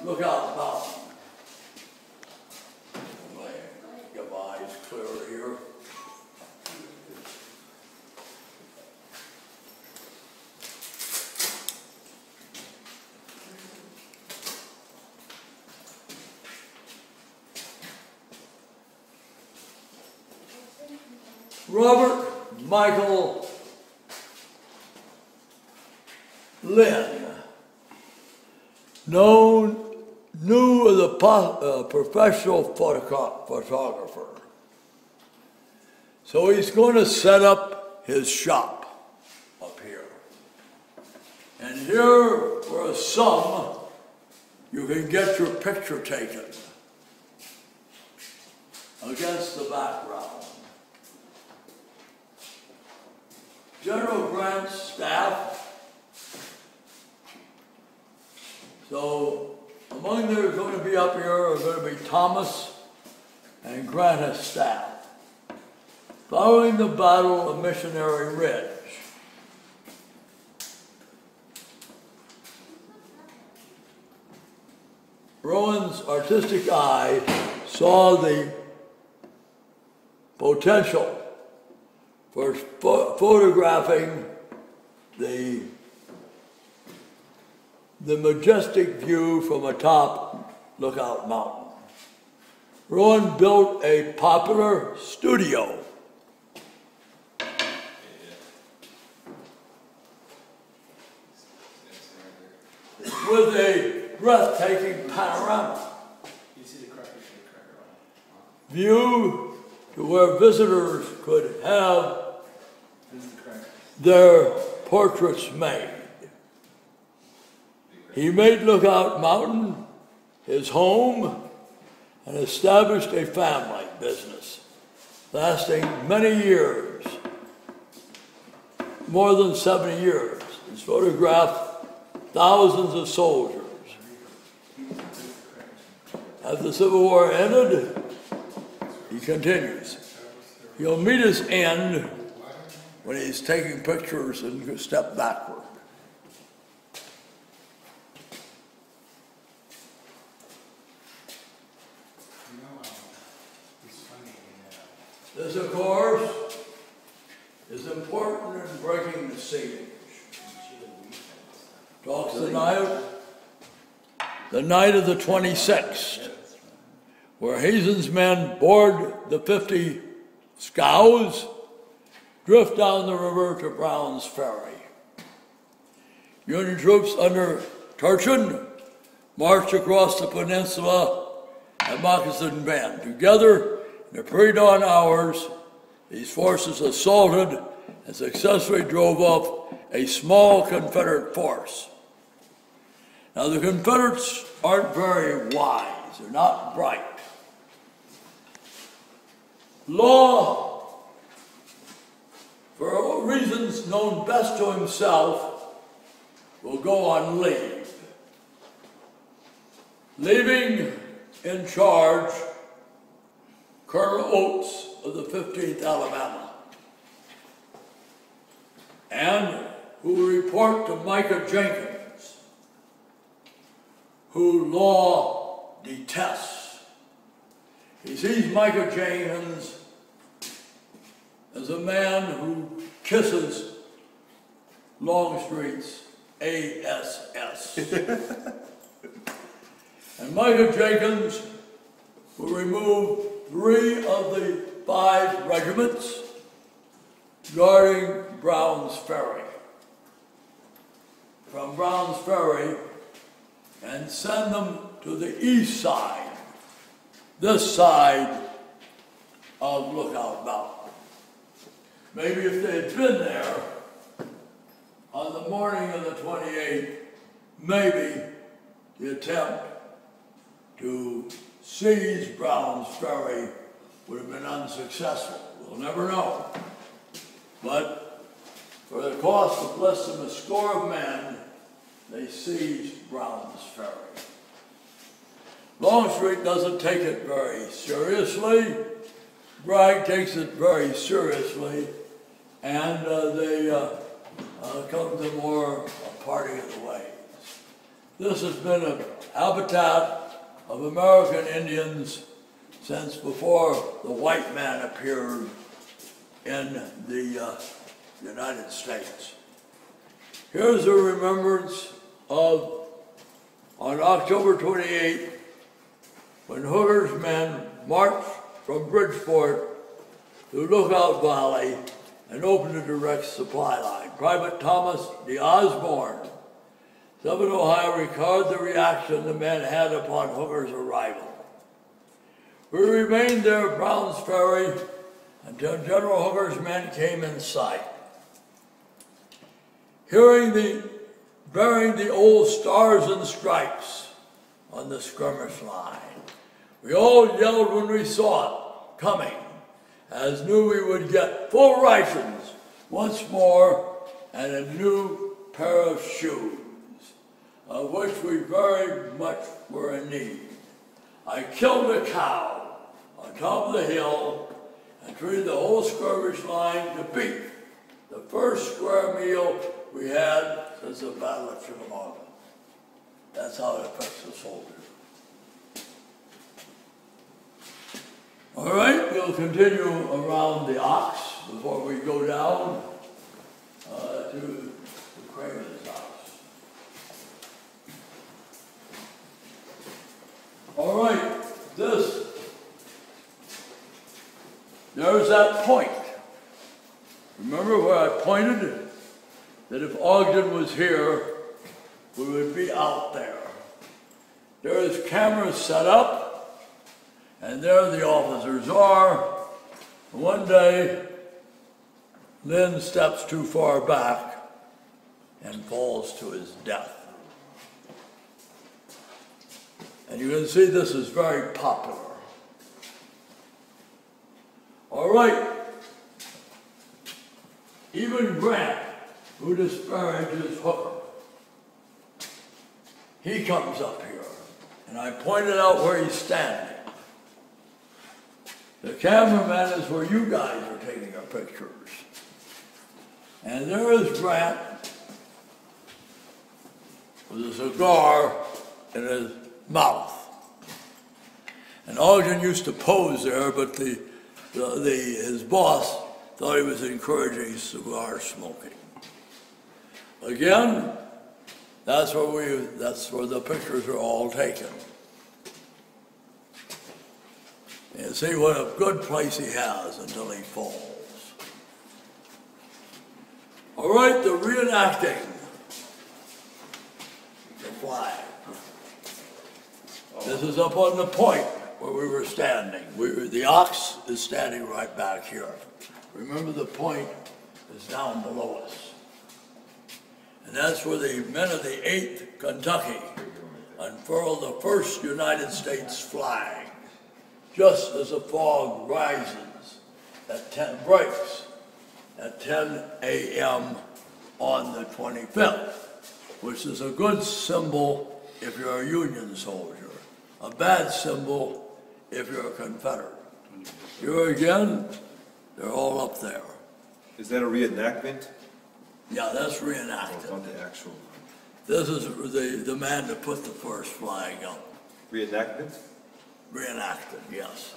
Lookout Mountain. Get my eyes clear here. Robert Michael Lynn, knew as a professional photographer. So he's going to set up his shop up here. And here, for a sum, you can get your picture taken against the background. General Grant's staff. So among those going to be up here are going to be Thomas and Grant's staff. Following the Battle of Missionary Ridge, Rowan's artistic eye saw the potential for photographing the majestic view from atop Lookout Mountain. Rowan built a popular studio with a breathtaking panorama view to where visitors could have their portraits made. He made Lookout Mountain his home and established a family business lasting many years, more than 70 years. He's photographed thousands of soldiers. As the Civil War ended, he continues. He'll meet his end when he's taking pictures and step backward. This, of course, is important in breaking the siege. Talks the night of the 26th, where Hazen's men board the 50 scows, drift down the river to Brown's Ferry. Union troops under Turchin marched across the peninsula at Moccasin Bend. Together, in the pre-dawn hours, these forces assaulted and successfully drove off a small Confederate force. Now, the Confederates aren't very wise. They're not bright. Law, for reasons known best to himself, will go on leave, leaving in charge Colonel Ochs of the 15th Alabama, and who will report to Micah Jenkins, who Law detests. He sees Micah Jenkins as a man who kisses Longstreet's ASS. And Micah Jenkins will remove 3 of the 5 regiments guarding Brown's Ferry from Brown's Ferry and send them to the east side, this side of Lookout Mountain. Maybe if they had been there on the morning of the 28th, maybe the attempt to seize Brown's Ferry would have been unsuccessful. We'll never know. But for the cost of less than a score of men, they seized Brown's Ferry. Longstreet doesn't take it very seriously. Bragg takes it very seriously, and they come to more a parting of the ways. This has been a habitat of American Indians since before the white man appeared in the United States. Here's a remembrance of on October 28th, when Hooker's men marched from Bridgeport to Lookout Valley and opened a direct supply line. Private Thomas D. Osborne, 7th Ohio, recorded the reaction the men had upon Hooker's arrival. We remained there at Brown's Ferry until General Hooker's men came in sight. Bearing the old stars and stripes on the skirmish line, we all yelled when we saw it coming, as knew we would get full rations once more and a new pair of shoes, of which we very much were in need. I killed a cow on top of the hill and treated the whole skirmish line to beef, the first square meal we had since the Battle of Chickamauga. That's how it affects the soldier. All right, we'll continue around the Ochs before we go down to the Craven's house. All right, there's that point. Remember where I pointed? That if Ogden was here, we would be out there. There's cameras set up, and there the officers are. One day, Lynn steps too far back and falls to his death. And you can see this is very popular. All right, even Grant, who disparages Hooker, he comes up here, and I pointed out where he's standing. The cameraman is where you guys are taking our pictures. And there is Grant with a cigar in his mouth. And Ogden used to pose there, but his boss thought he was encouraging cigar smoking. Again, that's where the pictures are all taken. And see what a good place he has until he falls. All right, the reenacting the flag. This is up on the point where we were standing. The Ochs is standing right back here. Remember, the point is down below us. And that's where the men of the 8th Kentucky unfurled the first United States flag, just as the fog rises breaks at 10 a.m. on the 25th, which is a good symbol if you're a Union soldier, a bad symbol if you're a Confederate. Here again, they're all up there. Is that a reenactment? Yeah, that's reenacted. Or about the actual? This is the man that put the first flag up. Reenactment? Reenacted, yes.